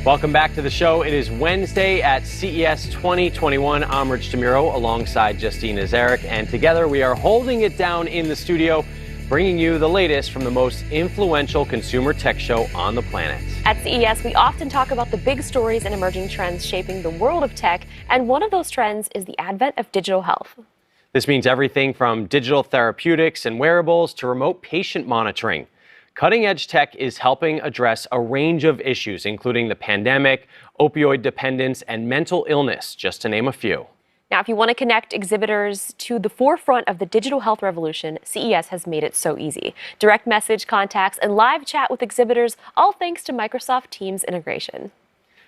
Welcome back to the show. It is Wednesday at CES 2021. I'm Rich DeMuro alongside Justine Nazarick, and together we are holding it down in the studio, bringing you the latest from the most influential consumer tech show on the planet. At CES, we often talk about the big stories and emerging trends shaping the world of tech, and one of those trends is the advent of digital health. This means everything from digital therapeutics and wearables to remote patient monitoring. Cutting-edge tech is helping address a range of issues, including the pandemic, opioid dependence, and mental illness, just to name a few. Now, if you want to connect exhibitors to the forefront of the digital health revolution, CES has made it so easy. Direct message contacts and live chat with exhibitors, all thanks to Microsoft Teams integration.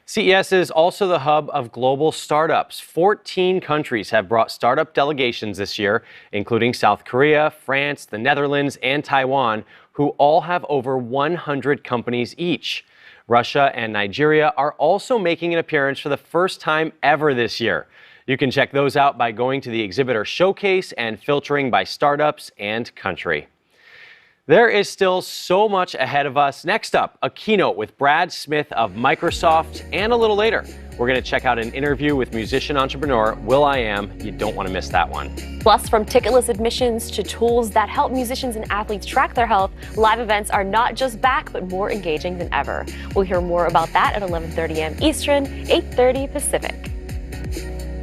CES is also the hub of global startups. 14 countries have brought startup delegations this year, including South Korea, France, the Netherlands, and Taiwan, who all have over 100 companies each. Russia and Nigeria are also making an appearance for the first time ever this year. You can check those out by going to the exhibitor showcase and filtering by startups and country. There is still so much ahead of us. Next up, a keynote with Brad Smith of Microsoft, and a little later, we're going to check out an interview with musician entrepreneur will.i.am. You don't want to miss that one. Plus, from ticketless admissions to tools that help musicians and athletes track their health, live events are not just back, but more engaging than ever. We'll hear more about that at 11:30 a.m. Eastern, 8:30 Pacific.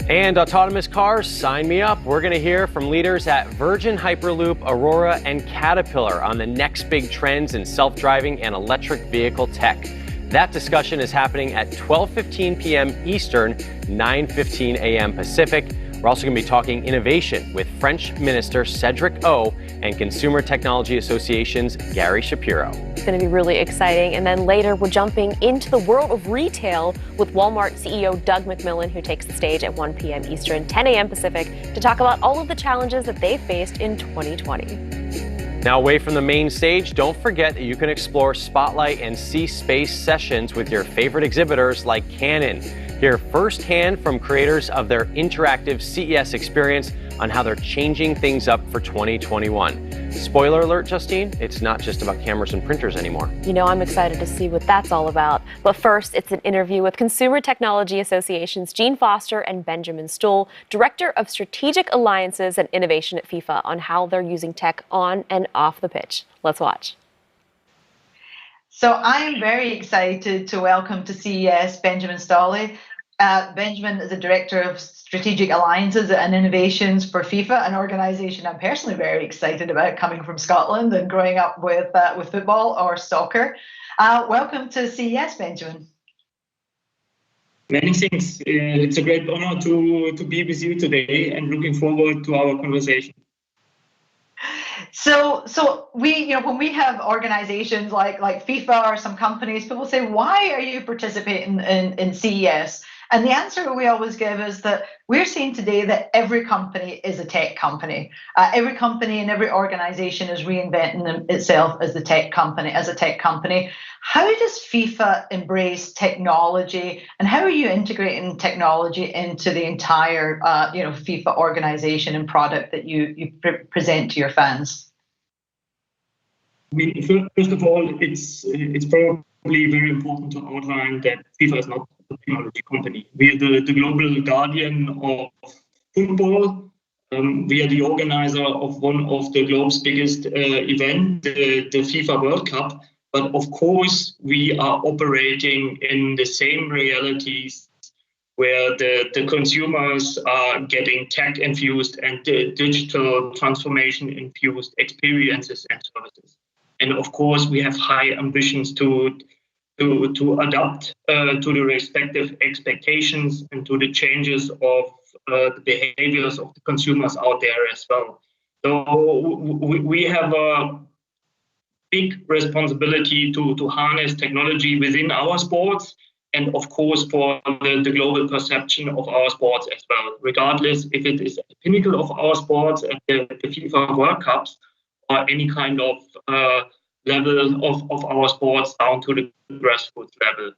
And autonomous cars, sign me up. We're going to hear from leaders at Virgin Hyperloop, Aurora, and Caterpillar on the next big trends in self-driving and electric vehicle tech. That discussion is happening at 12:15 p.m. Eastern, 9:15 a.m. Pacific. We're also going to be talking innovation with French Minister Cédric O and Consumer Technology Association's Gary Shapiro. It's going to be really exciting. And then later, we're jumping into the world of retail with Walmart CEO Doug McMillon, who takes the stage at 1 p.m. Eastern, 10 a.m. Pacific, to talk about all of the challenges that they faced in 2020. Now, away from the main stage, don't forget that you can explore Spotlight and C-Space sessions with your favorite exhibitors like Canon. Hear firsthand from creators of their interactive CES experience on how they're changing things up for 2021. Spoiler alert, Justine, it's not just about cameras and printers anymore. You know, I'm excited to see what that's all about. But first, it's an interview with Consumer Technology Association's Gene Foster and Benjamin Stoll, Director of Strategic Alliances and Innovation at FIFA, on how they're using tech on and off the pitch. Let's watch. So I'm very excited to welcome to CES Benjamin Stoll. Benjamin is the Director of Strategic Alliances and Innovations for FIFA, an organisation I'm personally very excited about, coming from Scotland and growing up with football or soccer. Welcome to CES, Benjamin. Many thanks. It's a great honor to be with you today and looking forward to our conversation. So we, when we have organizations like FIFA or some companies, people say, why are you participating in CES? And the answer we always give is that we're seeing today that every company is a tech company. Every company and every organization is reinventing itself as a tech company. How does FIFA embrace technology, and how are you integrating technology into the entire FIFA organization and product that you present to your fans? I mean, first of all, it's probably very important to outline that FIFA is not a technology company. We are the global guardian of football. We are the organizer of one of the globe's biggest events, the FIFA World Cup. But of course, we are operating in the same realities where the consumers are getting tech-infused and digital transformation-infused experiences and services. And of course, we have high ambitions to adapt to the respective expectations and to the changes of the behaviors of the consumers out there as well. So we have a big responsibility to harness technology within our sports, and of course for the global perception of our sports as well, regardless if it is the pinnacle of our sports at the FIFA World Cups or any kind of level of our sports down to the grassroots level.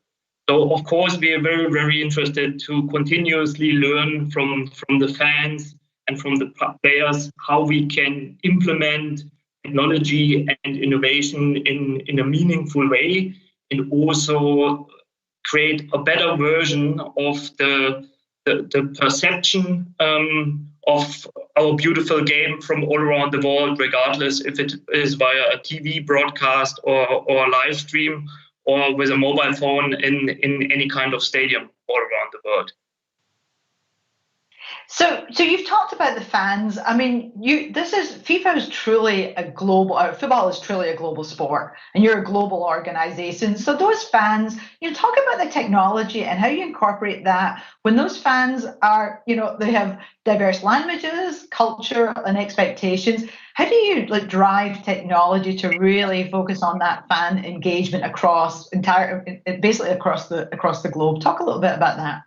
So of course we are very, very interested to continuously learn from the fans and from the players how we can implement technology and innovation in a meaningful way, and also create a better version of the perception of our beautiful game from all around the world, regardless if it is via a TV broadcast or live stream or with a mobile phone in any kind of stadium all around the world. So you've talked about the fans. I mean, FIFA is truly a global. Football is truly a global sport, and you're a global organization. So those fans, talk about the technology and how you incorporate that when those fans are, they have diverse languages, culture, and expectations. How do you drive technology to really focus on that fan engagement basically across the globe? Talk a little bit about that.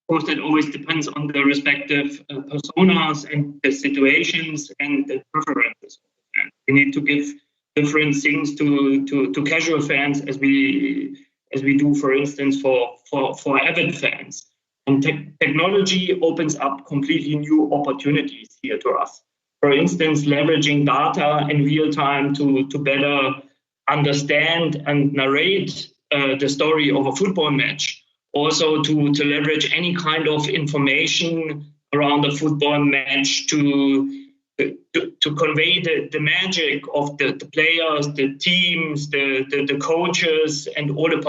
Of course, that always depends on the respective personas and the situations and the preferences. And we need to give different things to casual fans as we do, for instance, for avid fans. And technology opens up completely new opportunities here to us. For instance, leveraging data in real time to better understand and narrate the story of a football match. Also to leverage any kind of information around a football match to convey the magic of the players, the teams, the coaches, and all the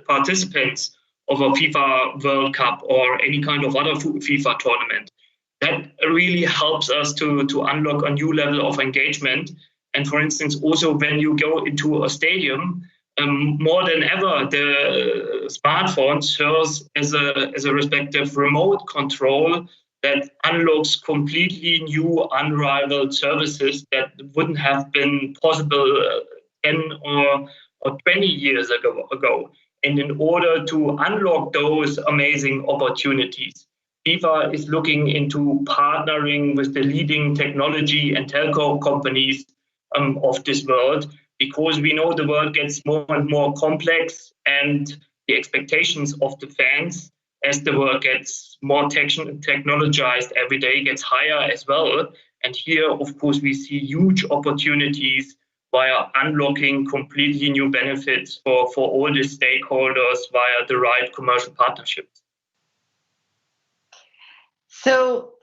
participants of a FIFA World Cup or any kind of other FIFA tournament. That really helps us to unlock a new level of engagement. And for instance, also when you go into a stadium, more than ever, the smartphone serves as a respective remote control that unlocks completely new, unrivaled services that wouldn't have been possible 10 or 20 years ago. And in order to unlock those amazing opportunities, FIFA is looking into partnering with the leading technology and telco companies of this world, because we know the world gets more and more complex, and the expectations of the fans as the world gets more technologized every day gets higher as well. And here, of course, we see huge opportunities via unlocking completely new benefits for all the stakeholders via the right commercial partnerships. So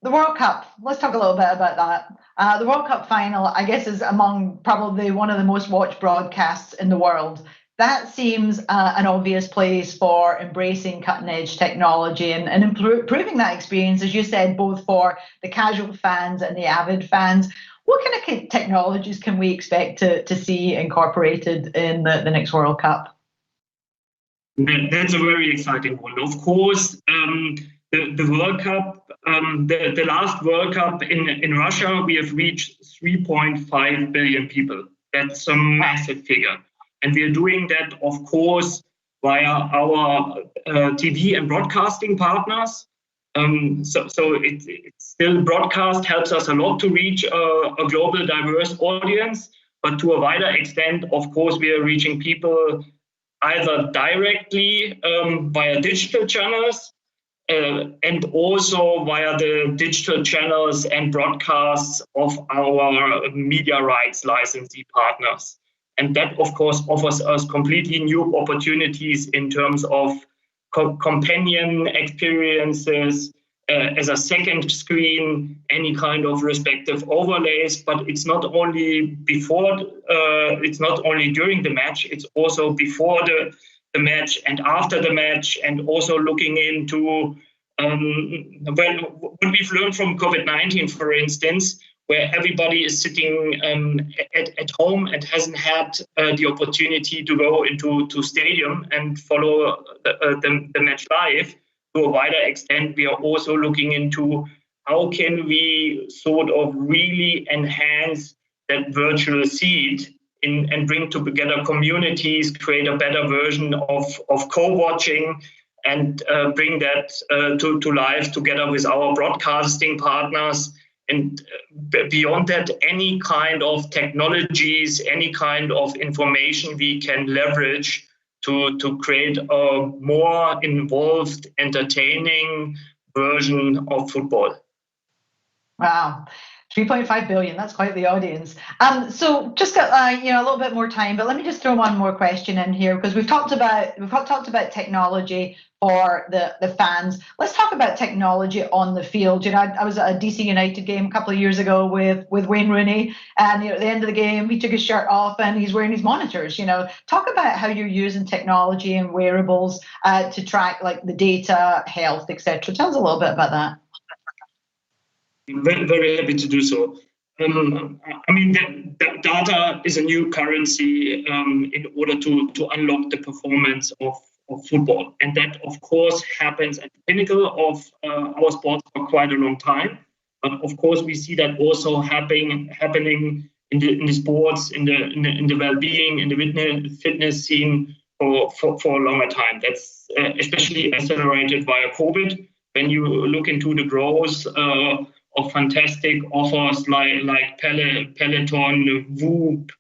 the World Cup, let's talk a little bit about that. The World Cup final, I guess, is among probably one of the most watched broadcasts in the world. That seems an obvious place for embracing cutting-edge technology and improving that experience, as you said, both for the casual fans and the avid fans. What kind of technologies can we expect to see incorporated in the next World Cup? That's a very exciting one. Of course, the World Cup, the last World Cup in Russia, we have reached 3.5 billion people. That's a massive figure. And we are doing that, of course, via our TV and broadcasting partners. So it's still broadcast helps us a lot to reach a global diverse audience, but to a wider extent, of course, we are reaching people either directly via digital channels and also via the digital channels and broadcasts of our media rights licensee partners. And that, of course, offers us completely new opportunities in terms of companion experiences, as a second screen, any kind of respective overlays. But it's not only before, it's not only during the match, it's also before the match and after the match, and also looking into when we've learned from COVID-19, for instance, where everybody is sitting at home and hasn't had the opportunity to go into stadium and follow the match live. To a wider extent, we are also looking into how can we sort of really enhance that virtual seat and bring together communities, create a better version of co-watching, and bring that to life together with our broadcasting partners. And beyond that, any kind of technologies, any kind of information we can leverage to create a more involved, entertaining version of football. Wow. 3.5 billion, that's quite the audience. So just got a little bit more time, but let me just throw one more question in here, because we've talked about technology for the fans. Let's talk about technology on the field. I was at a DC United game a couple of years ago with Wayne Rooney, and at the end of the game he took his shirt off and he's wearing his monitors. Talk about how you're using technology and wearables to track like the data, health, etc. Tell us a little bit about that. Very, very happy to do so. Data is a new currency in order to unlock the performance of football. And that, of course, happens at the pinnacle of our sport for quite a long time. But of course, we see that also happening in the sports, in the well-being, in the fitness scene for a longer time. That's especially accelerated via COVID. When you look into the growth of fantastic offers like Peloton, Whoop,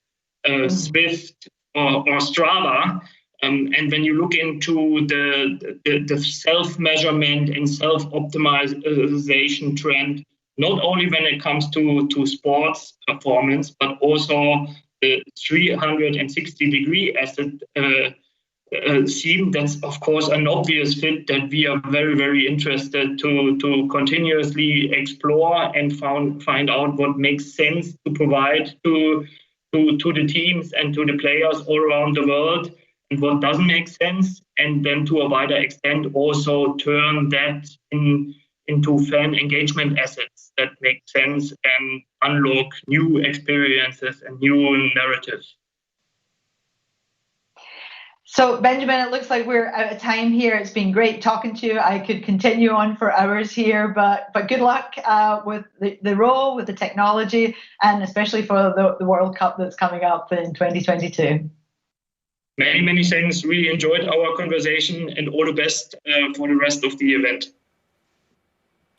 Swift, or Strava, and when you look into the self-measurement and self-optimization trend, not only when it comes to sports performance, but also the 360-degree asset theme, that's of course an obvious fit that we are very, very interested to continuously explore and find out what makes sense to provide to the teams and to the players all around the world, and what doesn't make sense, and then to a wider extent also turn that into fan engagement assets that make sense and unlock new experiences and new narratives. So, Benjamin, it looks like we're out of time here. It's been great talking to you. I could continue on for hours here, but good luck with the role, with the technology, and especially for the World Cup that's coming up in 2022. Many, many thanks. Really enjoyed our conversation, and all the best for the rest of the event.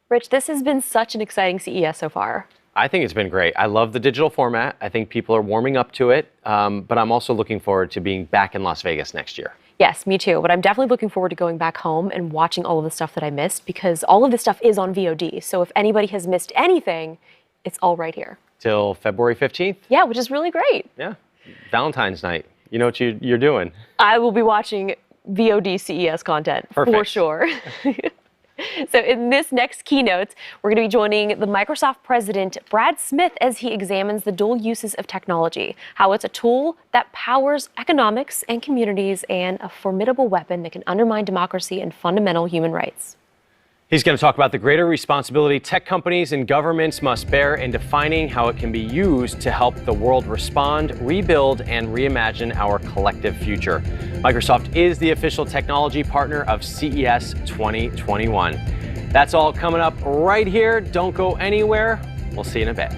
Rich, this has been such an exciting CES so far. I think it's been great. I love the digital format. I think people are warming up to it, but I'm also looking forward to being back in Las Vegas next year. Yes, me too. But I'm definitely looking forward to going back home and watching all of the stuff that I missed, because all of this stuff is on VOD. So if anybody has missed anything, it's all right here. Till February 15th? Yeah, which is really great. Yeah. Valentine's night. You know what you're doing. I will be watching VOD CES content. Perfect. For sure. So in this next keynote, we're going to be joining the Microsoft president, Brad Smith, as he examines the dual uses of technology, how it's a tool that powers economics and communities, and a formidable weapon that can undermine democracy and fundamental human rights. He's going to talk about the greater responsibility tech companies and governments must bear in defining how it can be used to help the world respond, rebuild, and reimagine our collective future. Microsoft is the official technology partner of CES 2021. That's all coming up right here. Don't go anywhere. We'll see you in a bit.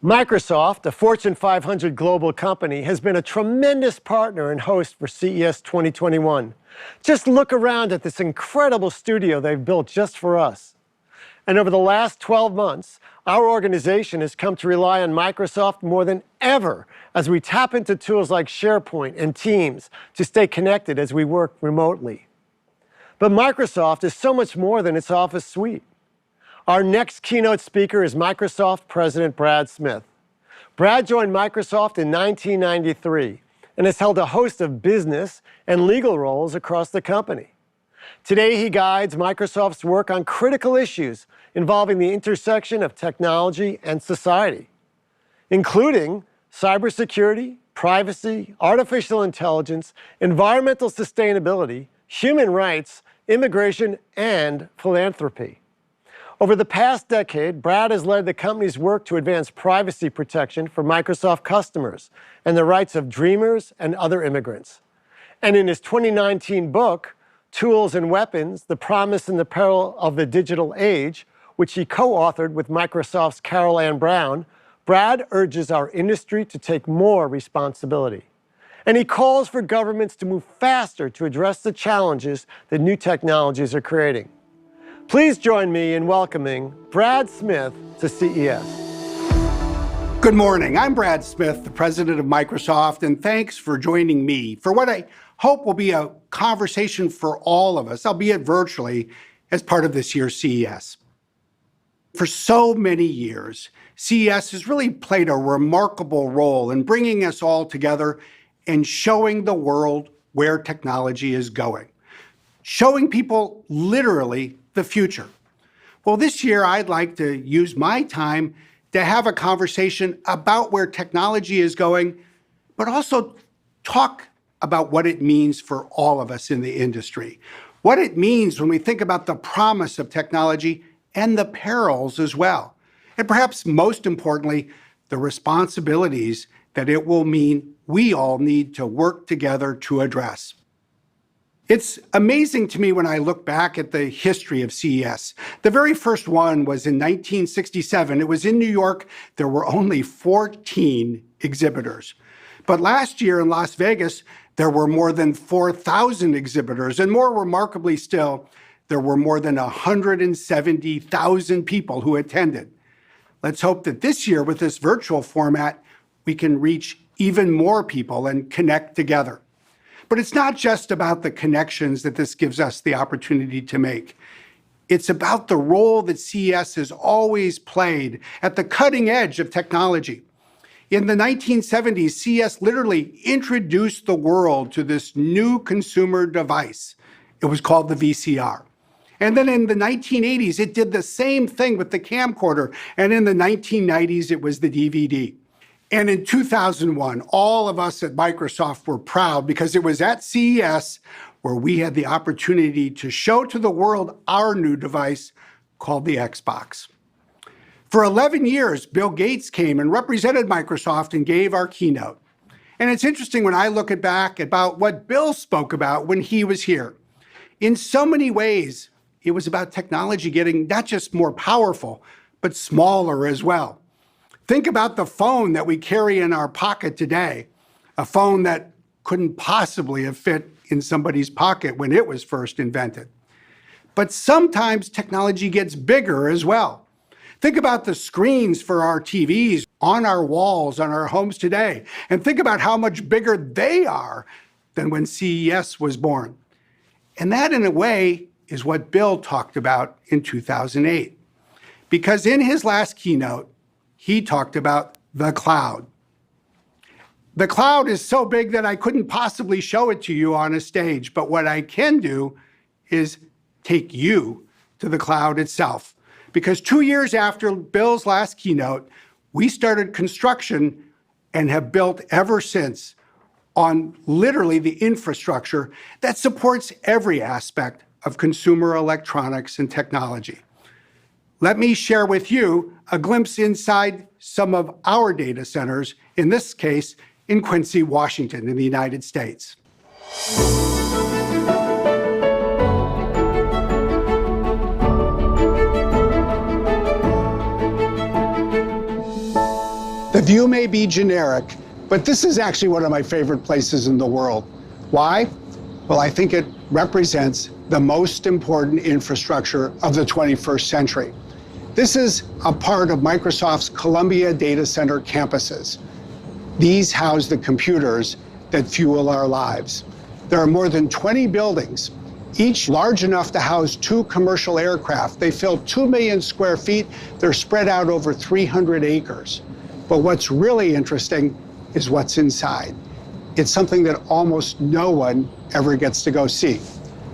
Microsoft, a Fortune 500 global company, has been a tremendous partner and host for CES 2021. Just look around at this incredible studio they've built just for us. And over the last 12 months, our organization has come to rely on Microsoft more than ever as we tap into tools like SharePoint and Teams to stay connected as we work remotely. But Microsoft is so much more than its Office suite. Our next keynote speaker is Microsoft President Brad Smith. Brad joined Microsoft in 1993 and has held a host of business and legal roles across the company. Today, he guides Microsoft's work on critical issues involving the intersection of technology and society, including cybersecurity, privacy, artificial intelligence, environmental sustainability, human rights, immigration, and philanthropy. Over the past decade, Brad has led the company's work to advance privacy protection for Microsoft customers and the rights of dreamers and other immigrants. And in his 2019 book, Tools and Weapons, The Promise and the Peril of the Digital Age, which he co-authored with Microsoft's Carol Ann Brown, Brad urges our industry to take more responsibility. And he calls for governments to move faster to address the challenges that new technologies are creating. Please join me in welcoming Brad Smith to CES. Good morning. I'm Brad Smith, the president of Microsoft, and thanks for joining me for what I hope will be a conversation for all of us, albeit virtually, as part of this year's CES. For so many years, CES has really played a remarkable role in bringing us all together and showing the world where technology is going, showing people literally the future. Well, this year I'd like to use my time to have a conversation about where technology is going, but also talk about what it means for all of us in the industry, what it means when we think about the promise of technology and the perils as well, and perhaps most importantly, the responsibilities that it will mean we all need to work together to address. It's amazing to me when I look back at the history of CES. The very first one was in 1967. It was in New York. There were only 14 exhibitors. But last year in Las Vegas, there were more than 4,000 exhibitors. And more remarkably still, there were more than 170,000 people who attended. Let's hope that this year, with this virtual format, we can reach even more people and connect together. But it's not just about the connections that this gives us the opportunity to make. It's about the role that CES has always played at the cutting edge of technology. In the 1970s, CES literally introduced the world to this new consumer device. It was called the VCR. And then in the 1980s, it did the same thing with the camcorder. And in the 1990s, it was the DVD. And in 2001, all of us at Microsoft were proud because it was at CES where we had the opportunity to show to the world our new device called the Xbox. For 11 years, Bill Gates came and represented Microsoft and gave our keynote. And it's interesting when I look back about what Bill spoke about when he was here. In so many ways, it was about technology getting not just more powerful, but smaller as well. Think about the phone that we carry in our pocket today, a phone that couldn't possibly have fit in somebody's pocket when it was first invented. But sometimes technology gets bigger as well. Think about the screens for our TVs on our walls, on our homes today, and think about how much bigger they are than when CES was born. And that, in a way, is what Bill talked about in 2008. Because in his last keynote, he talked about the cloud. The cloud is so big that I couldn't possibly show it to you on a stage, but what I can do is take you to the cloud itself. Because 2 years after Bill's last keynote, we started construction and have built ever since on literally the infrastructure that supports every aspect of consumer electronics and technology. Let me share with you a glimpse inside some of our data centers, in this case, in Quincy, Washington, in the United States. The view may be generic, but this is actually one of my favorite places in the world. Why? Well, I think it represents the most important infrastructure of the 21st century. This is a part of Microsoft's Columbia data center campuses. These house the computers that fuel our lives. There are more than 20 buildings, each large enough to house 2 commercial aircraft. They fill 2 million square feet. They're spread out over 300 acres. But what's really interesting is what's inside. It's something that almost no one ever gets to go see.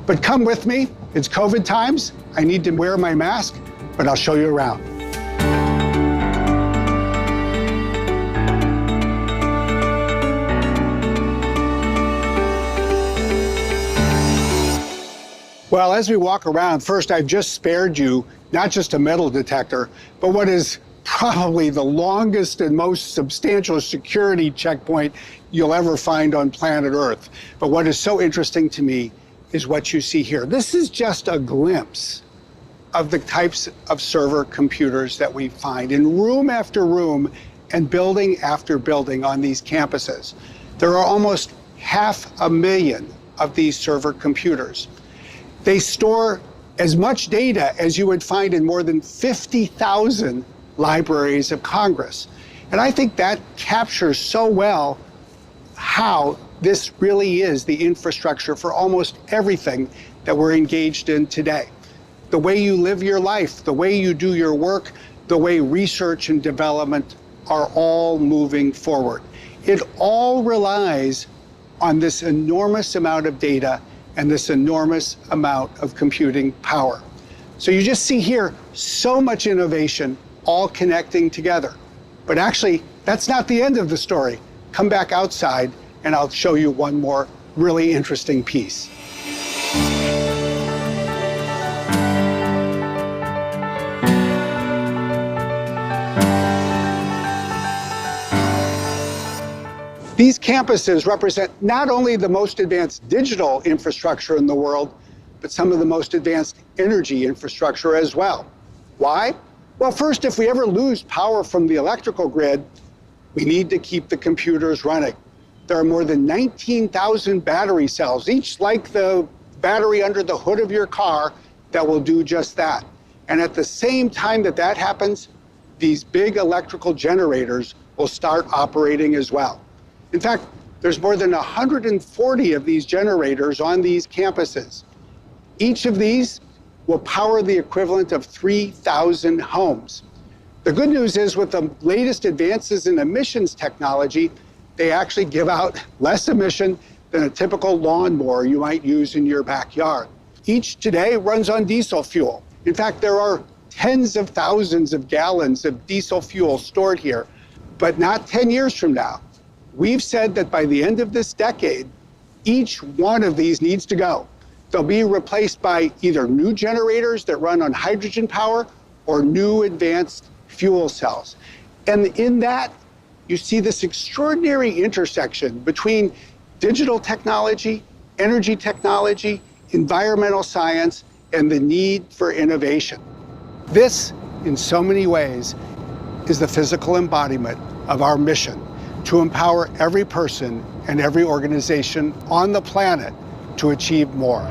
But come with me. It's COVID times. I need to wear my mask, but I'll show you around. Well, as we walk around, first, I've just spared you not just a metal detector, but what is probably the longest and most substantial security checkpoint you'll ever find on planet Earth. But what is so interesting to me is what you see here. This is just a glimpse of the types of server computers that we find in room after room and building after building on these campuses. There are almost 500,000 of these server computers. They store as much data as you would find in more than 50,000 libraries of Congress. And I think that captures so well how this really is the infrastructure for almost everything that we're engaged in today. The way you live your life, the way you do your work, the way research and development are all moving forward. It all relies on this enormous amount of data and this enormous amount of computing power. So you just see here so much innovation all connecting together. But actually, that's not the end of the story. Come back outside and I'll show you one more really interesting piece. These campuses represent not only the most advanced digital infrastructure in the world, but some of the most advanced energy infrastructure as well. Why? Well, first, if we ever lose power from the electrical grid, we need to keep the computers running. There are more than 19,000 battery cells, each like the battery under the hood of your car, that will do just that. And at the same time that that happens, these big electrical generators will start operating as well. In fact, there's more than 140 of these generators on these campuses. Each of these will power the equivalent of 3,000 homes. The good news is with the latest advances in emissions technology, they actually give out less emission than a typical lawnmower you might use in your backyard. Each today runs on diesel fuel. In fact, there are tens of thousands of gallons of diesel fuel stored here, but not 10 years from now. We've said that by the end of this decade, each one of these needs to go. They'll be replaced by either new generators that run on hydrogen power or new advanced fuel cells. And in that, you see this extraordinary intersection between digital technology, energy technology, environmental science, and the need for innovation. This, in so many ways, is the physical embodiment of our mission to empower every person and every organization on the planet to achieve more.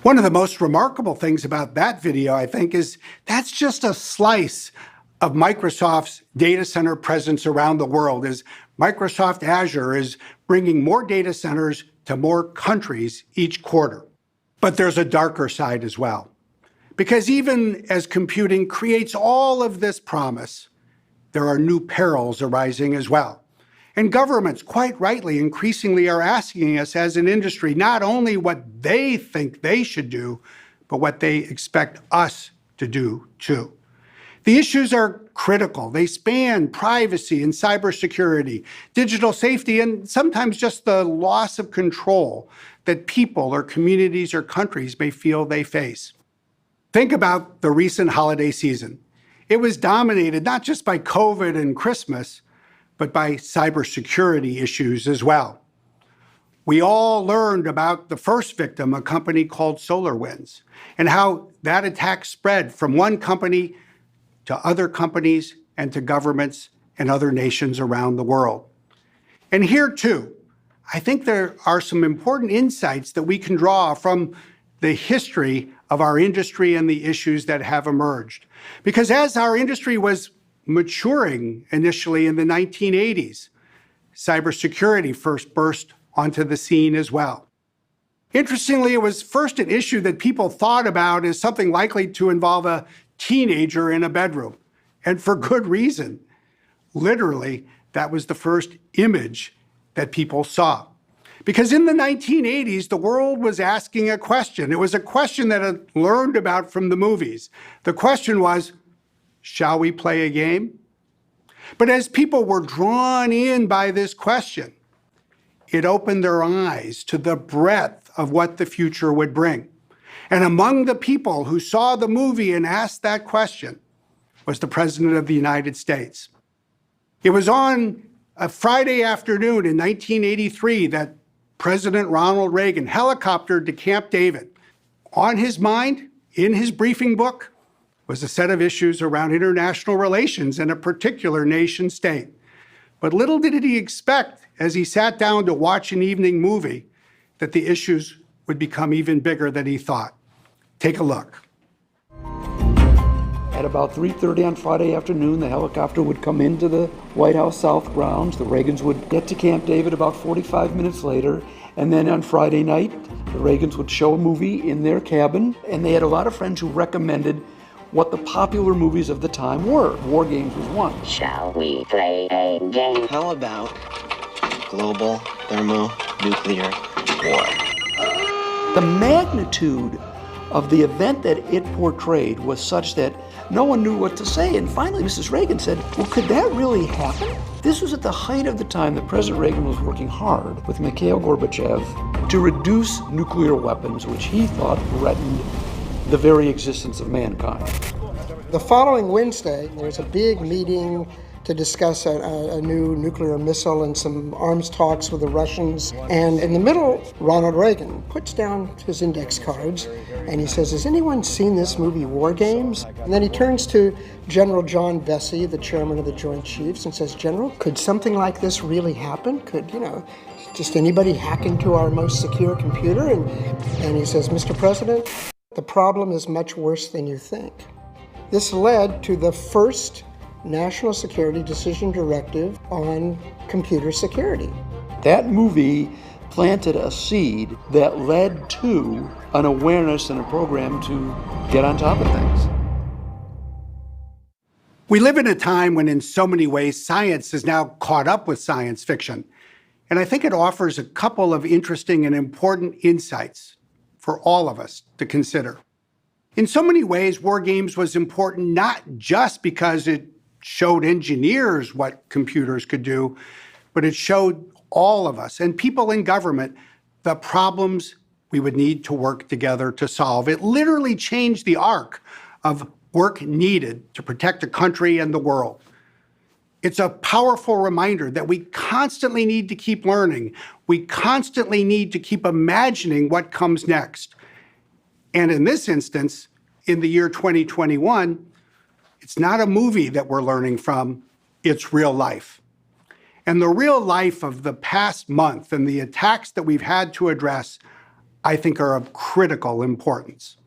One of the most remarkable things about that video, I think, is that's just a slice of Microsoft's data center presence around the world, as Microsoft Azure is bringing more data centers to more countries each quarter. But there's a darker side as well. Because even as computing creates all of this promise, there are new perils arising as well. And governments, quite rightly, increasingly are asking us as an industry not only what they think they should do, but what they expect us to do too. The issues are critical. They span privacy and cybersecurity, digital safety, and sometimes just the loss of control that people or communities or countries may feel they face. Think about the recent holiday season. It was dominated not just by COVID and Christmas, but by cybersecurity issues as well. We all learned about the first victim, a company called SolarWinds, and how that attack spread from one company to other companies and to governments and other nations around the world. And here too, I think there are some important insights that we can draw from the history of our industry and the issues that have emerged. Because as our industry was maturing initially in the 1980s, cybersecurity first burst onto the scene as well. Interestingly, it was first an issue that people thought about as something likely to involve a teenager in a bedroom, and for good reason. Literally, that was the first image that people saw. Because in the 1980s, the world was asking a question. It was a question that it learned about from the movies. The question was, shall we play a game? But as people were drawn in by this question, it opened their eyes to the breadth of what the future would bring. And among the people who saw the movie and asked that question was the President of the United States. It was on a Friday afternoon in 1983 that President Ronald Reagan helicoptered to Camp David. On his mind, in his briefing book, was a set of issues around international relations and a particular nation state. But little did he expect, as he sat down to watch an evening movie, that the issues would become even bigger than he thought. Take a look. At about 3:30 on Friday afternoon, the helicopter would come into the White House South grounds. The Reagans would get to Camp David about 45 minutes later. And then on Friday night, the Reagans would show a movie in their cabin. And they had a lot of friends who recommended what the popular movies of the time were. War Games was one. Shall we play a game? How about global thermonuclear war? The magnitude of the event that it portrayed was such that no one knew what to say. And finally, Mrs. Reagan said, well, could that really happen? This was at the height of the time that President Reagan was working hard with Mikhail Gorbachev to reduce nuclear weapons, which he thought threatened the very existence of mankind. The following Wednesday, there was a big meeting to discuss a new nuclear missile and some arms talks with the Russians. And in the middle, Ronald Reagan puts down his index cards and he says, has anyone seen this movie, War Games? And then he turns to General John Vesey, the chairman of the Joint Chiefs, and says, General, could something like this really happen? Could, just anybody hack into our most secure computer? And he says, Mr. President, the problem is much worse than you think. This led to the first National Security Decision Directive on computer security. That movie planted a seed that led to an awareness and a program to get on top of things. We live in a time when in so many ways science is now caught up with science fiction. And I think it offers a couple of interesting and important insights for all of us to consider. In so many ways, War Games was important not just because it showed engineers what computers could do, but it showed all of us and people in government the problems we would need to work together to solve. It literally changed the arc of work needed to protect a country and the world. It's a powerful reminder that we constantly need to keep learning. We constantly need to keep imagining what comes next. And in this instance, in the year 2021, it's not a movie that we're learning from, it's real life. And the real life of the past month and the attacks that we've had to address, I think, are of critical importance.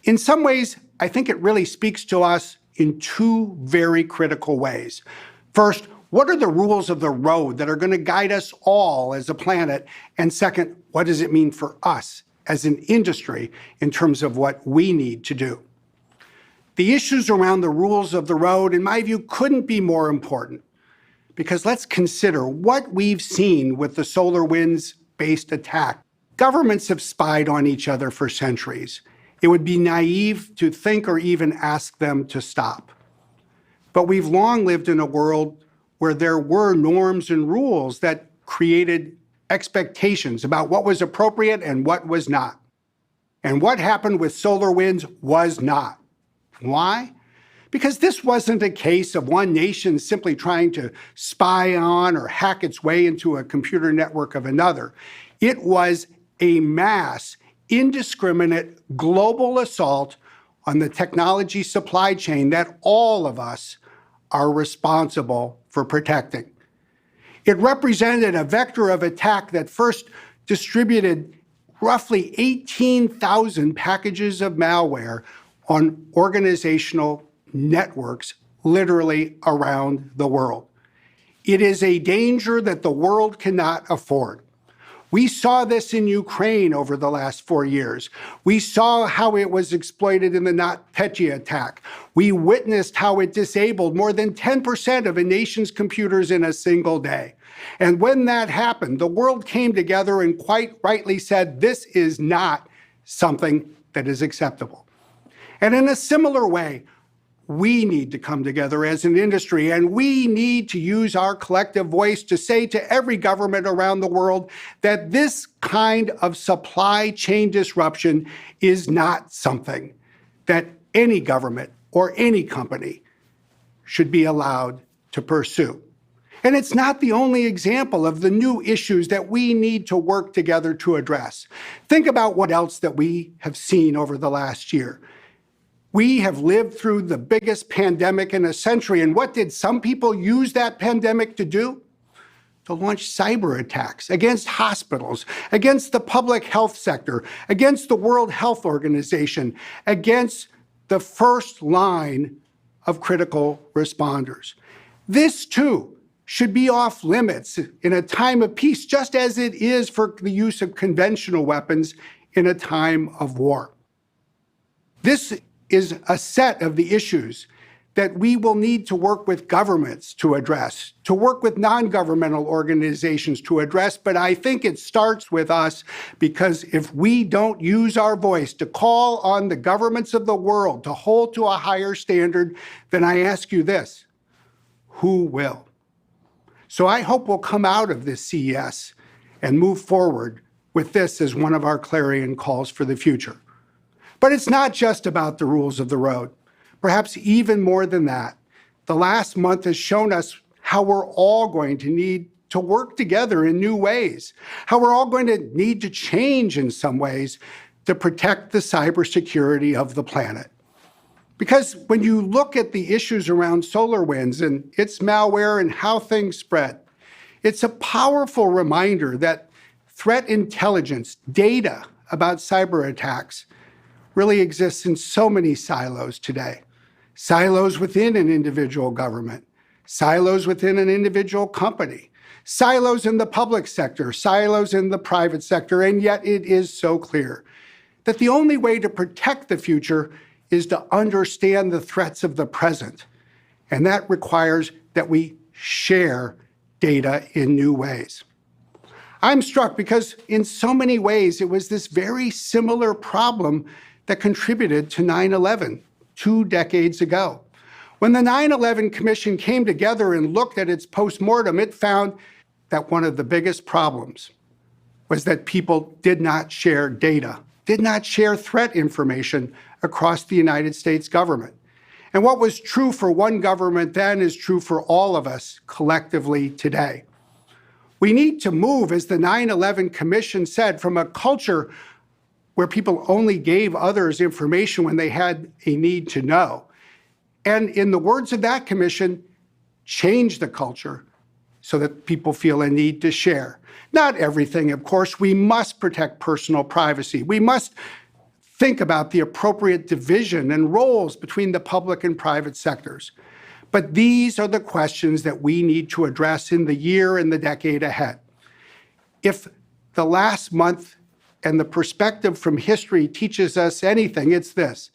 In some ways, I think it really speaks to us in two very critical ways. First, what are the rules of the road that are going to guide us all as a planet? And second, what does it mean for us as an industry in terms of what we need to do? The issues around the rules of the road, in my view, couldn't be more important, because let's consider what we've seen with the SolarWinds-based attack. Governments have spied on each other for centuries. It would be naive to think or even ask them to stop. But we've long lived in a world where there were norms and rules that created expectations about what was appropriate and what was not. And what happened with SolarWinds was not. Why? Because this wasn't a case of one nation simply trying to spy on or hack its way into a computer network of another. It was a mass, indiscriminate global assault on the technology supply chain that all of us are responsible for protecting. It represented a vector of attack that first distributed roughly 18,000 packages of malware on organizational networks literally around the world. It is a danger that the world cannot afford. We saw this in Ukraine over the last 4 years. We saw how it was exploited in the NotPetya attack. We witnessed how it disabled more than 10% of a nation's computers in a single day. And when that happened, the world came together and quite rightly said, this is not something that is acceptable. And in a similar way, we need to come together as an industry, and we need to use our collective voice to say to every government around the world that this kind of supply chain disruption is not something that any government or any company should be allowed to pursue. And it's not the only example of the new issues that we need to work together to address. Think about what else that we have seen over the last year. We have lived through the biggest pandemic in a century, and what did some people use that pandemic to do? To launch cyber attacks against hospitals, against the public health sector, against the World Health Organization, against the first line of critical responders. This, too, should be off limits in a time of peace, just as it is for the use of conventional weapons in a time of war. This is a set of the issues that we will need to work with governments to address, to work with non-governmental organizations to address, but I think it starts with us, because if we don't use our voice to call on the governments of the world to hold to a higher standard, then I ask you this: who will? So I hope we'll come out of this CES and move forward with this as one of our clarion calls for the future. But it's not just about the rules of the road. Perhaps even more than that, the last month has shown us how we're all going to need to work together in new ways, how we're all going to need to change in some ways to protect the cybersecurity of the planet. Because when you look at the issues around SolarWinds and its malware and how things spread, it's a powerful reminder that threat intelligence, data about cyber attacks, really exists in so many silos today. Silos within an individual government, silos within an individual company, silos in the public sector, silos in the private sector, and yet it is so clear that the only way to protect the future is to understand the threats of the present. And that requires that we share data in new ways. I'm struck because in so many ways it was this very similar problem that contributed to 9/11 2 decades ago. When the 9/11 Commission came together and looked at its postmortem, it found that one of the biggest problems was that people did not share data, did not share threat information across the United States government. And what was true for one government then is true for all of us collectively today. We need to move, as the 9/11 Commission said, from a culture where people only gave others information when they had a need to know. And in the words of that commission, change the culture so that people feel a need to share. Not everything, of course. We must protect personal privacy. We must think about the appropriate division and roles between the public and private sectors. But these are the questions that we need to address in the year and the decade ahead. If the last month and the perspective from history teaches us anything, it's this: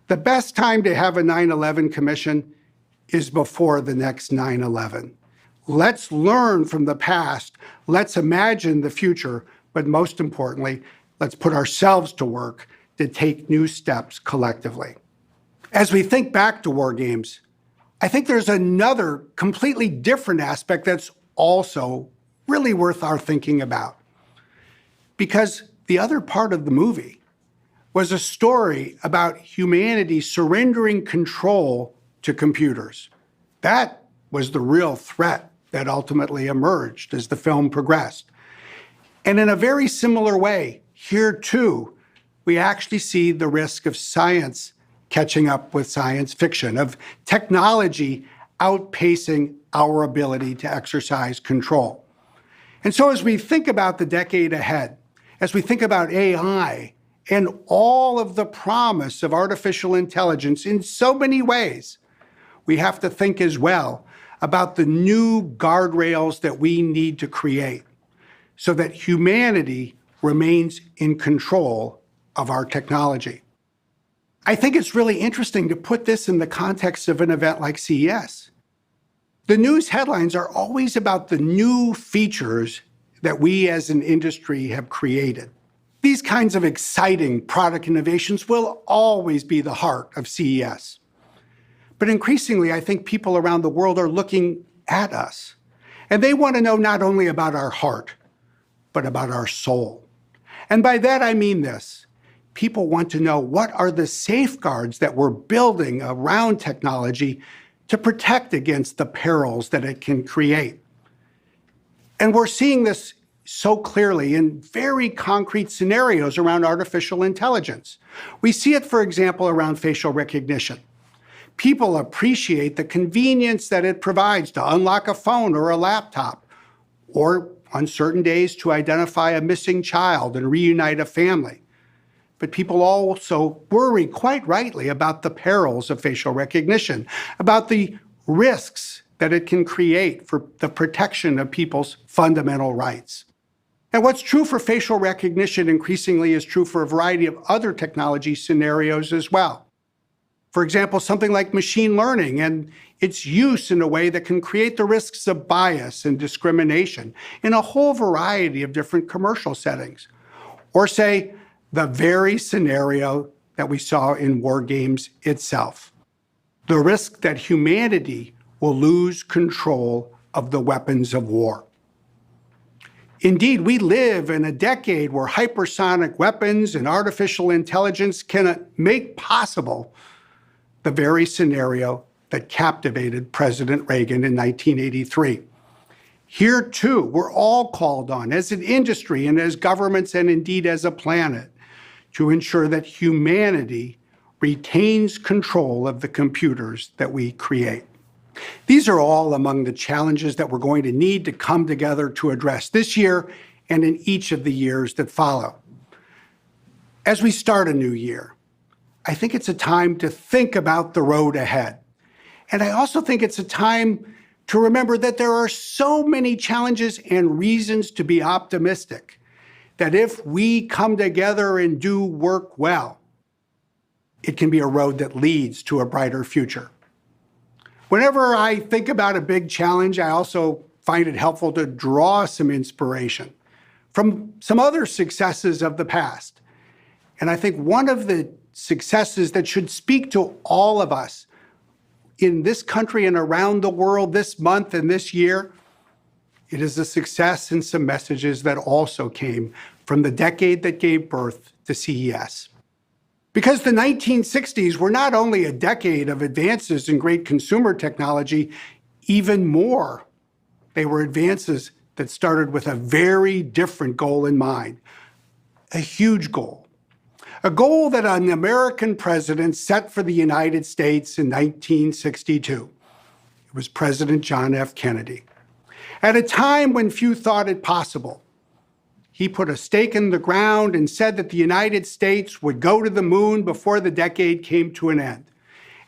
the best time to have a 9/11 Commission is before the next 9/11. Let's learn from the past, let's imagine the future, but most importantly, let's put ourselves to work to take new steps collectively. As we think back to war games, I think there's another completely different aspect that's also really worth our thinking about. Because the other part of the movie was a story about humanity surrendering control to computers. That was the real threat that ultimately emerged as the film progressed. And in a very similar way, here too, we actually see the risk of science catching up with science fiction, of technology outpacing our ability to exercise control. And so as we think about the decade ahead, as we think about AI and all of the promise of artificial intelligence in so many ways, we have to think as well about the new guardrails that we need to create so that humanity remains in control of our technology. I think it's really interesting to put this in the context of an event like CES. The news headlines are always about the new features that we as an industry have created. These kinds of exciting product innovations will always be the heart of CES. But increasingly, I think people around the world are looking at us. And they want to know not only about our heart, but about our soul. And by that, I mean this. People want to know what are the safeguards that we're building around technology to protect against the perils that it can create. And we're seeing this so clearly in very concrete scenarios around artificial intelligence. We see it, for example, around facial recognition. People appreciate the convenience that it provides to unlock a phone or a laptop, or on certain days to identify a missing child and reunite a family. But people also worry, quite rightly, about the perils of facial recognition, about the risks that it can create for the protection of people's fundamental rights. And what's true for facial recognition increasingly is true for a variety of other technology scenarios as well. For example, something like machine learning and its use in a way that can create the risks of bias and discrimination in a whole variety of different commercial settings. Or say, the very scenario that we saw in war games itself. The risk that humanity will lose control of the weapons of war. Indeed, we live in a decade where hypersonic weapons and artificial intelligence can make possible the very scenario that captivated President Reagan in 1983. Here, too, we're all called on as an industry and as governments and indeed as a planet to ensure that humanity retains control of the computers that we create. These are all among the challenges that we're going to need to come together to address this year and in each of the years that follow. As we start a new year, I think it's a time to think about the road ahead. And I also think it's a time to remember that there are so many challenges and reasons to be optimistic, that if we come together and do work well, it can be a road that leads to a brighter future. Whenever I think about a big challenge, I also find it helpful to draw some inspiration from some other successes of the past. And I think one of the successes that should speak to all of us in this country and around the world this month and this year, it is a success in some messages that also came from the decade that gave birth to CES. Because the 1960s were not only a decade of advances in great consumer technology, even more, they were advances that started with a very different goal in mind, a huge goal. A goal that an American president set for the United States in 1962. It was President John F. Kennedy. At a time when few thought it possible, he put a stake in the ground and said that the United States would go to the moon before the decade came to an end.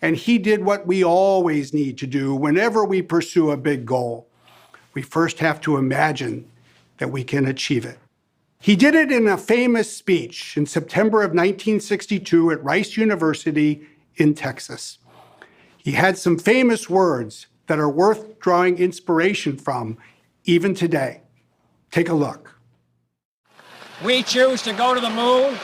And he did what we always need to do whenever we pursue a big goal. We first have to imagine that we can achieve it. He did it in a famous speech in September of 1962 at Rice University in Texas. He had some famous words that are worth drawing inspiration from even today. Take a look. We choose to go to the moon.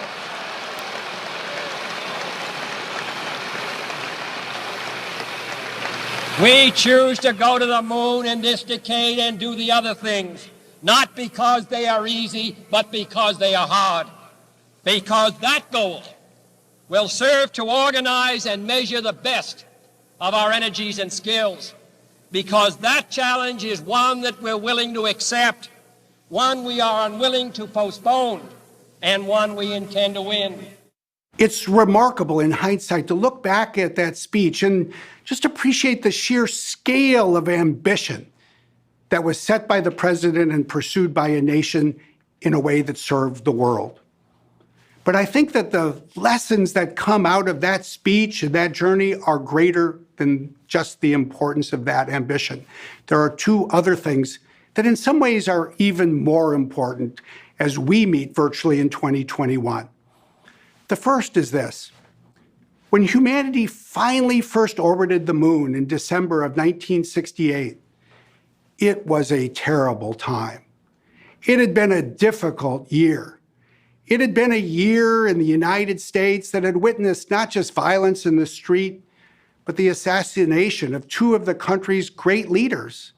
We choose to go to the moon in this decade and do the other things. Not because they are easy, but because they are hard. Because that goal will serve to organize and measure the best of our energies and skills. Because that challenge is one that we're willing to accept, one we are unwilling to postpone, and one we intend to win. It's remarkable in hindsight to look back at that speech and just appreciate the sheer scale of ambition that was set by the president and pursued by a nation in a way that served the world. But I think that the lessons that come out of that speech and that journey are greater than just the importance of that ambition. There are two other things that in some ways are even more important as we meet virtually in 2021. The first is this. When humanity finally first orbited the moon in December of 1968, it was a terrible time. It had been a difficult year. It had been a year in the United States that had witnessed not just violence in the street, but the assassination of two of the country's great leaders,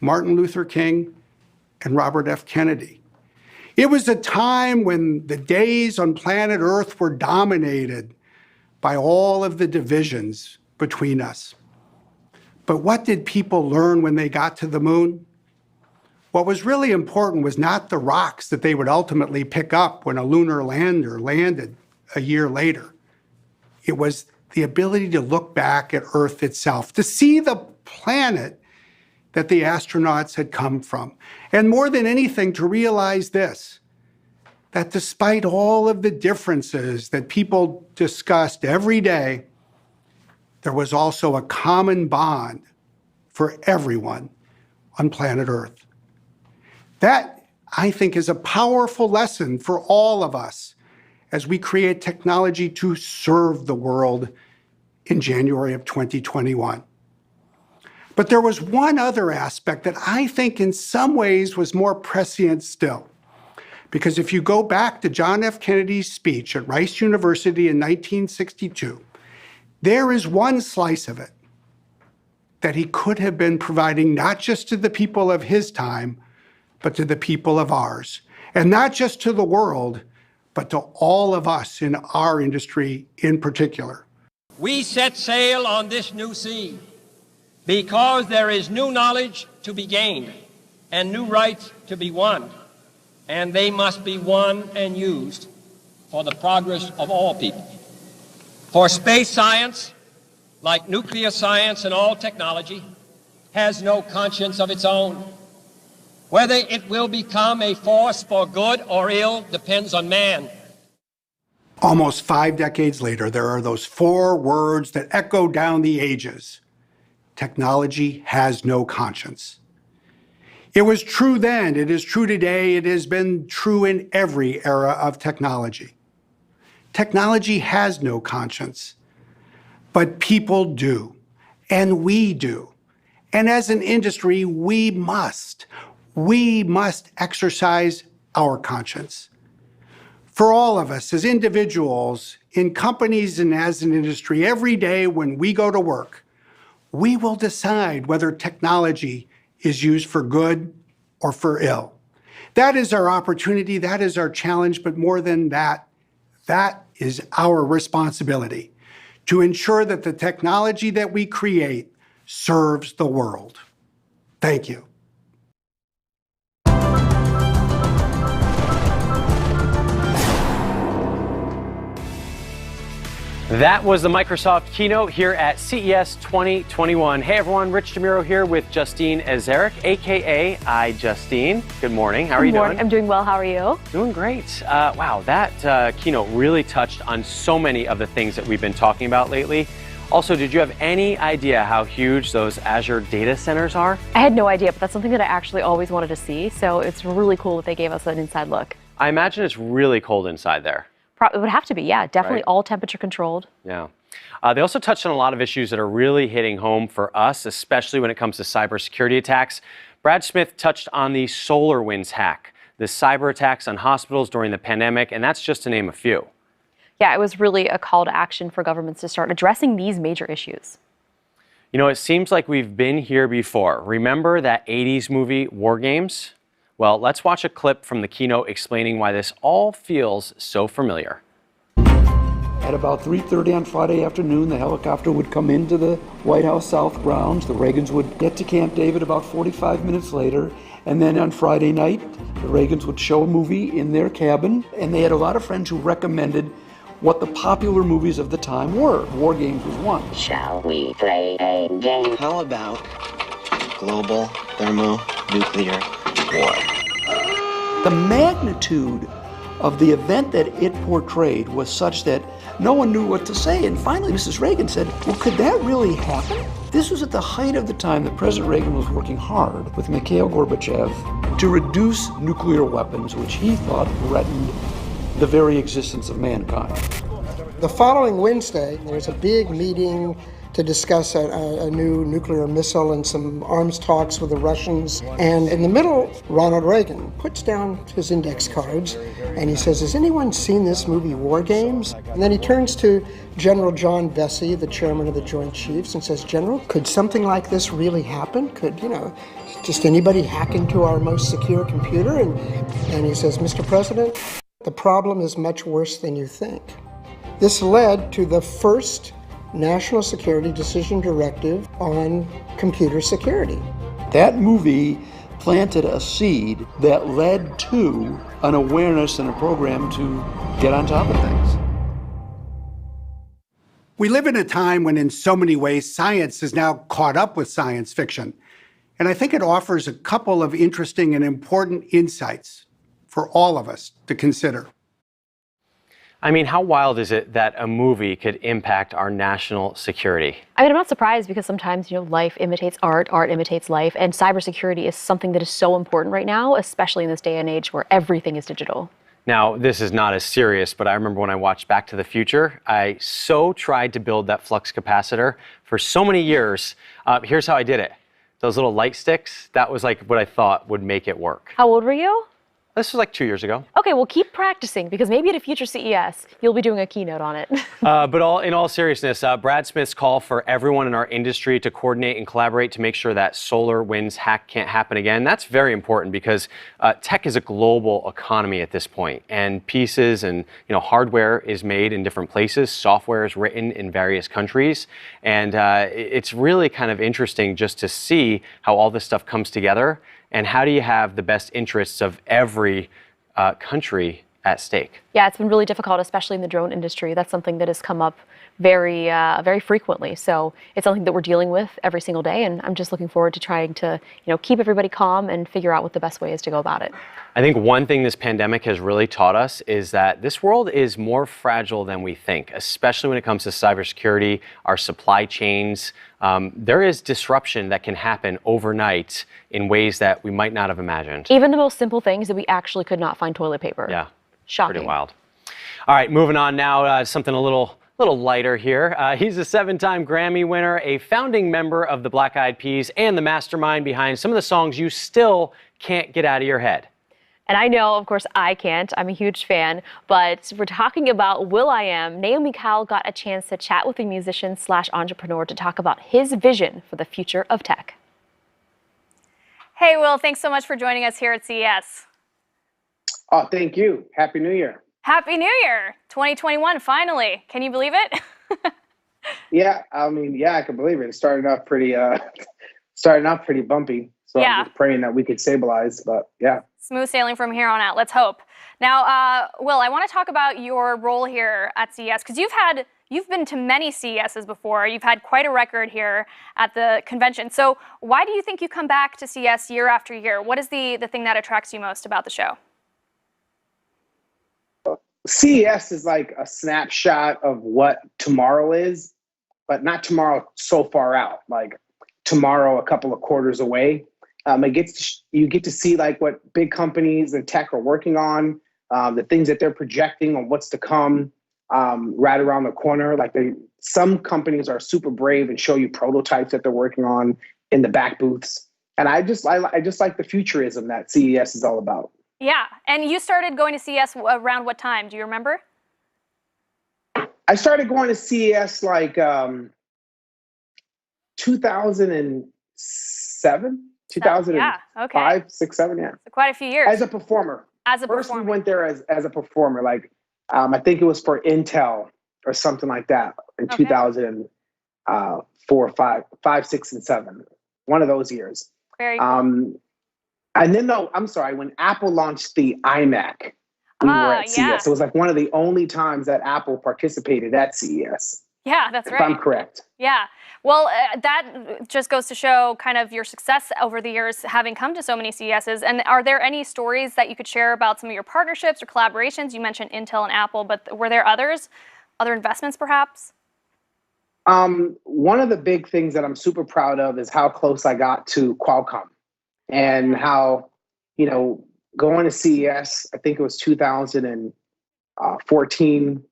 Martin Luther King and Robert F. Kennedy. It was a time when the days on planet Earth were dominated by all of the divisions between us. But what did people learn when they got to the moon? What was really important was not the rocks that they would ultimately pick up when a lunar lander landed a year later. It was the ability to look back at Earth itself, to see the planet that the astronauts had come from. And more than anything, to realize this, that despite all of the differences that people discussed every day, there was also a common bond for everyone on planet Earth. That, I think, is a powerful lesson for all of us as we create technology to serve the world in January of 2021. But there was one other aspect that I think in some ways was more prescient still. Because if you go back to John F. Kennedy's speech at Rice University in 1962, there is one slice of it that he could have been providing not just to the people of his time, but to the people of ours. And not just to the world, but to all of us in our industry in particular. We set sail on this new sea because there is new knowledge to be gained and new rights to be won, and they must be won and used for the progress of all people. For space science, like nuclear science and all technology, has no conscience of its own. Whether it will become a force for good or ill depends on man. Almost 5 decades later, there are those 4 words that echo down the ages. Technology has no conscience. It was true then, it is true today, it has been true in every era of technology. Technology has no conscience, but people do, and we do. And as an industry, we must exercise our conscience. For all of us as individuals, in companies and as an industry, every day when we go to work, we will decide whether technology is used for good or for ill. That is our opportunity, that is our challenge, but more than that, that is our responsibility to ensure that the technology that we create serves the world. Thank you. That was the Microsoft keynote here at CES 2021. Hey everyone, Rich DeMuro here with Justine Ezerick, aka iJustine. Good morning. How are you doing? I'm doing well. How are you? Doing great. Wow, that keynote really touched on so many of the things that we've been talking about lately. Also, did you have any idea how huge those Azure data centers are? I had no idea, but that's something that I actually always wanted to see. So it's really cool that they gave us an inside look. I imagine it's really cold inside there. It would have to be, yeah, definitely right. All temperature controlled. Yeah. They also touched on a lot of issues that are really hitting home for us, especially when it comes to cybersecurity attacks. Brad Smith touched on the SolarWinds hack, the cyber attacks on hospitals during the pandemic, and that's just to name a few. Yeah, it was really a call to action for governments to start addressing these major issues. You know, it seems like we've been here before. Remember that 80s movie, War Games? Well, let's watch a clip from the keynote explaining why this all feels so familiar. At about 3:30 on Friday afternoon, the helicopter would come into the White House South grounds. The Reagans would get to Camp David about 45 minutes later. And then on Friday night, the Reagans would show a movie in their cabin. And they had a lot of friends who recommended what the popular movies of the time were. War Games was one. Shall we play a game? How about global thermonuclear war? The magnitude of the event that it portrayed was such that no one knew what to say. And finally, Mrs. Reagan said, well, could that really happen? This was at the height of the time that President Reagan was working hard with Mikhail Gorbachev to reduce nuclear weapons, which he thought threatened the very existence of mankind. The following Wednesday, there was a big meeting to discuss a new nuclear missile and some arms talks with the Russians. And in the middle, Ronald Reagan puts down his index cards and he says, has anyone seen this movie War Games? And then he turns to General John Vesey, the chairman of the Joint Chiefs, and says, General, could something like this really happen? Could, just anybody hack into our most secure computer? And he says, Mr. President, the problem is much worse than you think. This led to the first National Security Decision Directive on computer security. That movie planted a seed that led to an awareness and a program to get on top of things. We live in a time when in so many ways science is now caught up with science fiction. And I think it offers a couple of interesting and important insights for all of us to consider. I mean, how wild is it that a movie could impact our national security? I mean, I'm not surprised because sometimes, life imitates art, art imitates life, and cybersecurity is something that is so important right now, especially in this day and age where everything is digital. Now, this is not as serious, but I remember when I watched Back to the Future, I so tried to build that flux capacitor for so many years. Here's how I did it. Those little light sticks, that was like what I thought would make it work. How old were you? This was like 2 years ago. Okay, well, keep practicing because maybe at a future CES, you'll be doing a keynote on it. But in all seriousness, Brad Smith's call for everyone in our industry to coordinate and collaborate to make sure that SolarWinds hack can't happen again, that's very important because tech is a global economy at this point, and pieces and hardware is made in different places, software is written in various countries, and it's really kind of interesting just to see how all this stuff comes together. And how do you have the best interests of every country at stake? Yeah, it's been really difficult, especially in the drone industry. That's something that has come up very, very frequently. So it's something that we're dealing with every single day. And I'm just looking forward to trying to, keep everybody calm and figure out what the best way is to go about it. I think one thing this pandemic has really taught us is that this world is more fragile than we think, especially when it comes to cybersecurity, our supply chains. There is disruption that can happen overnight in ways that we might not have imagined. Even the most simple things that we actually could not find toilet paper. Yeah. Shocking. Pretty wild. All right, moving on now, something a little lighter here. He's a 7-time Grammy winner, a founding member of the Black Eyed Peas, and the mastermind behind some of the songs you still can't get out of your head. And I know, of course, I can't. I'm a huge fan. But we're talking about will.i.am. Naomi Cowell got a chance to chat with the musician/entrepreneur to talk about his vision for the future of tech. Hey, Will, thanks so much for joining us here at CES. Oh, thank you. Happy New Year. Happy New Year. 2021, finally. Can you believe it? Yeah, I can believe it. It started off pretty bumpy. So yeah. I'm just praying that we could stabilize, but yeah. Smooth sailing from here on out. Let's hope. Now, Will, I want to talk about your role here at CES because you've been to many CESs before. You've had quite a record here at the convention. So why do you think you come back to CES year after year? What is the thing that attracts you most about the show? CES is like a snapshot of what tomorrow is, but not tomorrow so far out, like tomorrow a couple of quarters away. You get to see like what big companies and tech are working on, the things that they're projecting on what's to come right around the corner. Like some companies are super brave and show you prototypes that they're working on in the back booths. And I just like the futurism that CES is all about. Yeah, and you started going to CES around what time? Do you remember? I started going to CES like 2007, 2005, yeah, okay. 6, 7, yeah. So quite a few years. As a performer. First we went there as a performer, like I think it was for Intel or something like that in 2004, 5, 6, and 7. One of those years. Very cool. And then, when Apple launched the iMac, we were at CES. It was like one of the only times that Apple participated at CES. Yeah, that's right. If I'm correct. Yeah. Well, that just goes to show kind of your success over the years, having come to so many CESs. And are there any stories that you could share about some of your partnerships or collaborations? You mentioned Intel and Apple, but were there others, other investments perhaps? One of the big things that I'm super proud of is how close I got to Qualcomm. And how, going to CES, I think it was 2014,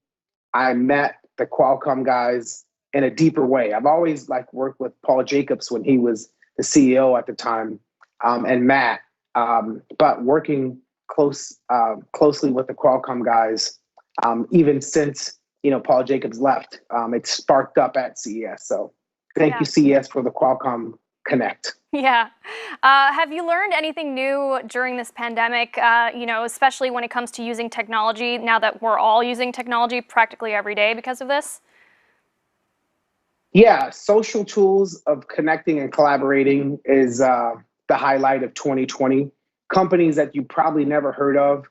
I met the Qualcomm guys. in a deeper way. I've always worked with Paul Jacobs when he was the CEO at the time, and Matt, but working closely with the Qualcomm guys, even since Paul Jacobs left, it sparked up at CES. So thank you, CES, for the Qualcomm Connect. Yeah. Have you learned anything new during this pandemic, especially when it comes to using technology now that we're all using technology practically every day because of this? Yeah, social tools of connecting and collaborating is the highlight of 2020. Companies that you probably never heard of.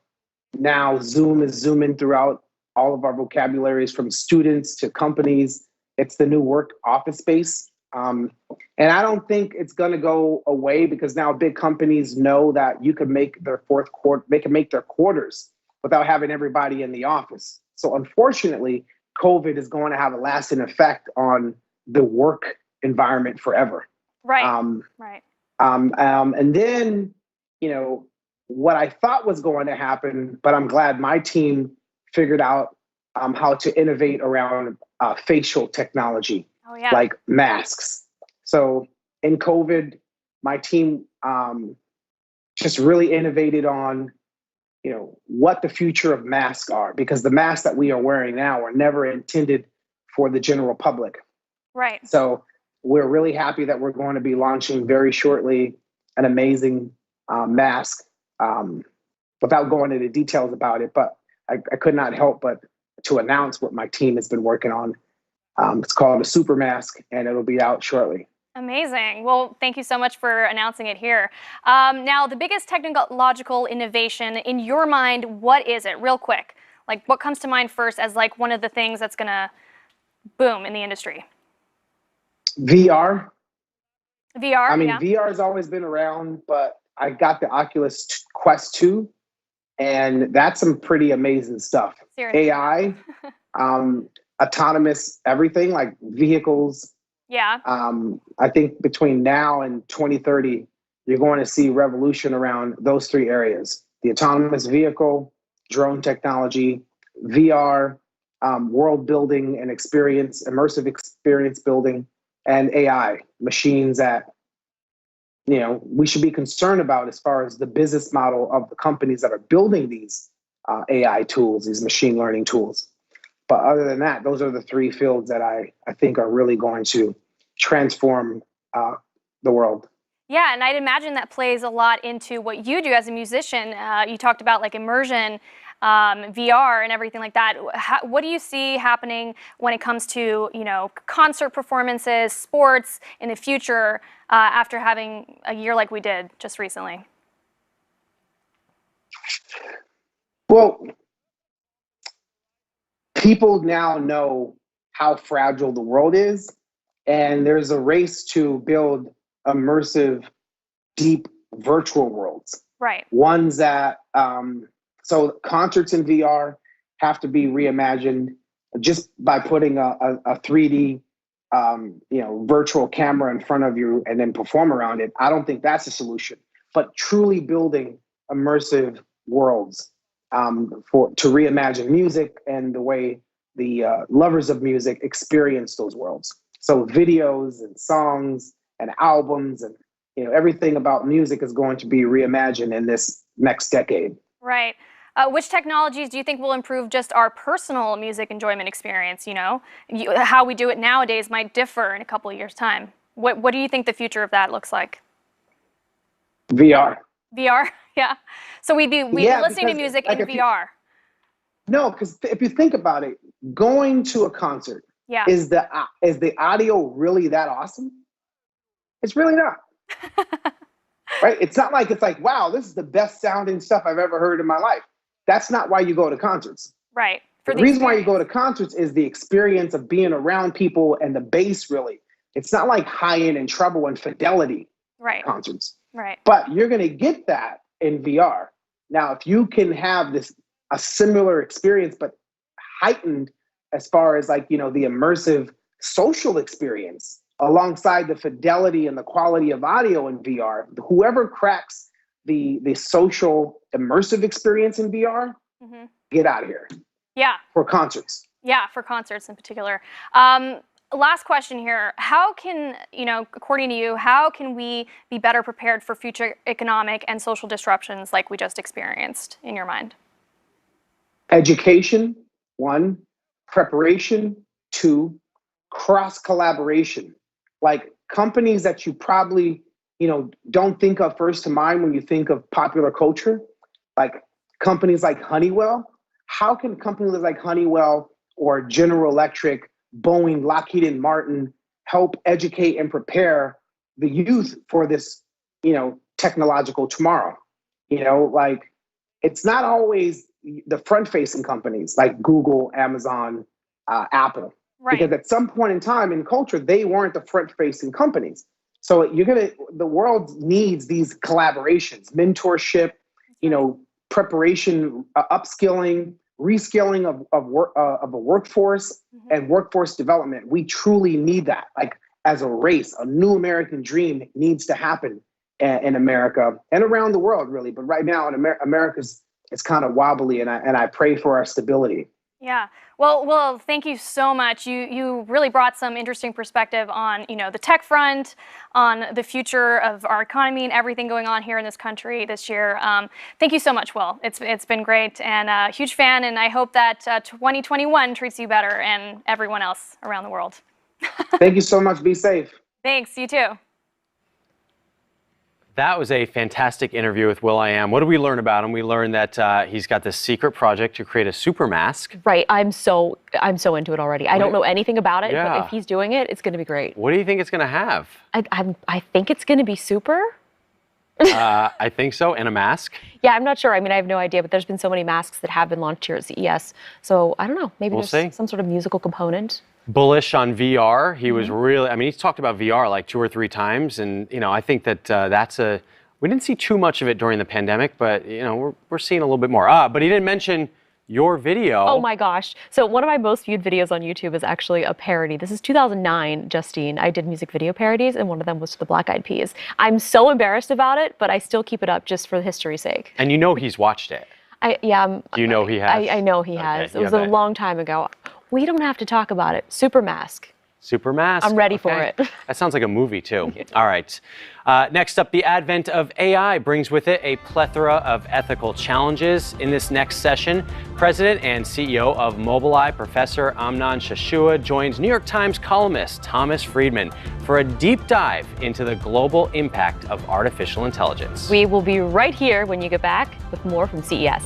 Now Zoom is zooming throughout all of our vocabularies, from students to companies. It's the new work office space. And I don't think it's going to go away, because now big companies know that you can make their quarters without having everybody in the office. So unfortunately, COVID is going to have a lasting effect on the work environment forever. Right. Right. And then, what I thought was going to happen, but I'm glad my team figured out how to innovate around facial technology. Oh, yeah. Like masks. So in COVID, my team just really innovated on, what the future of masks are, because the masks that we are wearing now are never intended for the general public. Right. So we're really happy that we're going to be launching very shortly an amazing mask, without going into details about it, but I could not help but to announce what my team has been working on. It's called a super mask, and it'll be out shortly. Amazing. Well, thank you so much for announcing it here. Now, the biggest technological innovation in your mind, what is it? Real quick. What comes to mind first as one of the things that's going to boom in the industry? VR. VR, I mean, yeah. VR has always been around, but I got the Oculus Quest 2, and that's some pretty amazing stuff. Seriously. AI, autonomous everything, like vehicles. Yeah. I think between now and 2030, you're going to see revolution around those three areas: the autonomous vehicle, drone technology, VR, world building and immersive experience building, and AI, machines that we should be concerned about as far as the business model of the companies that are building these AI tools, these machine learning tools. But other than that, those are the three fields that I think are really going to transform the world. Yeah, and I'd imagine that plays a lot into what you do as a musician. You talked about immersion, VR, and everything like that. What do you see happening when it comes to concert performances, sports in the future after having a year like we did just recently? Well, people now know how fragile the world is, and there's a race to build immersive, deep virtual worlds. Right. Ones that, so concerts in VR have to be reimagined just by putting a 3D, virtual camera in front of you and then perform around it. I don't think that's a solution, but truly building immersive worlds to reimagine music and the way the lovers of music experience those worlds. So videos and songs and albums and everything about music is going to be reimagined in this next decade. Right. Which technologies do you think will improve just our personal music enjoyment experience? How we do it nowadays might differ in a couple of years' time. What do you think the future of that looks like? VR. VR, yeah. So we'd be listening to music in VR. No, because if you think about it, going to a concert, yeah, is the audio really that awesome? It's really not. Right? It's not like wow, this is the best sounding stuff I've ever heard in my life. That's not why you go to concerts. Right. The reason why you go to concerts is the experience of being around people and the bass, really. It's not like high-end and treble and fidelity concerts. Right. But you're going to get that in VR. Now, if you can have a similar experience, but heightened as far as the immersive social experience alongside the fidelity and the quality of audio in VR, whoever cracks the social immersive experience in VR, get out of here. Yeah. For concerts. Yeah, for concerts in particular. last question here. How can, according to you, how can we be better prepared for future economic and social disruptions like we just experienced, in your mind? Education, 1. Preparation, 2. Cross collaboration. Like companies that you probably, don't think of first to mind when you think of popular culture, like companies like Honeywell. How can companies like Honeywell or General Electric, Boeing, Lockheed and Martin help educate and prepare the youth for this, technological tomorrow? Like it's not always the front-facing companies like Google, Amazon, Apple. Right. Because at some point in time in culture, they weren't the front-facing companies. So the world needs these collaborations, mentorship, preparation, upskilling, reskilling of a workforce and workforce development. We truly need that. Like as a race, a new American dream needs to happen in America and around the world, really. But right now in America's, it's kind of wobbly, and I pray for our stability. Yeah. Well, thank you so much. You really brought some interesting perspective on, the tech front, on the future of our economy and everything going on here in this country this year. Thank you so much, Will. It's been great, and a huge fan, and I hope that 2021 treats you better and everyone else around the world. Thank you so much. Be safe. Thanks. You too. That was a fantastic interview with will.i.am. What did we learn about him? We learned that he's got this secret project to create a super mask. Right. I'm so into it already. I don't know anything about it, Yeah. but if he's doing it, it's going to be great. What do you think it's going to have? I think it's going to be super. I think so. And a mask? Yeah, I'm not sure. I mean, I have no idea, but there's been so many masks that have been launched here at CES. So I don't know. Maybe We'll there's see. some sort of musical component. Bullish on VR. He was really, he's talked about VR like 2 or 3 times. And, I think that we didn't see too much of it during the pandemic, but, we're seeing a little bit more. But he didn't mention your video. Oh my gosh. So one of my most viewed videos on YouTube is actually a parody. This is 2009, Justine. I did music video parodies, and one of them was the Black Eyed Peas. I'm so embarrassed about it, but I still keep it up just for the history's sake. And he's watched it. Do you know he has? I know he has. It was a long time ago. We don't have to talk about it. Super mask. Super mask. I'm ready for it. That sounds like a movie, too. All right. Next up, the advent of AI brings with it a plethora of ethical challenges. In this next session, President and CEO of Mobileye, Professor Amnon Shashua, joins New York Times columnist Thomas Friedman for a deep dive into the global impact of artificial intelligence. We will be right here when you get back with more from CES.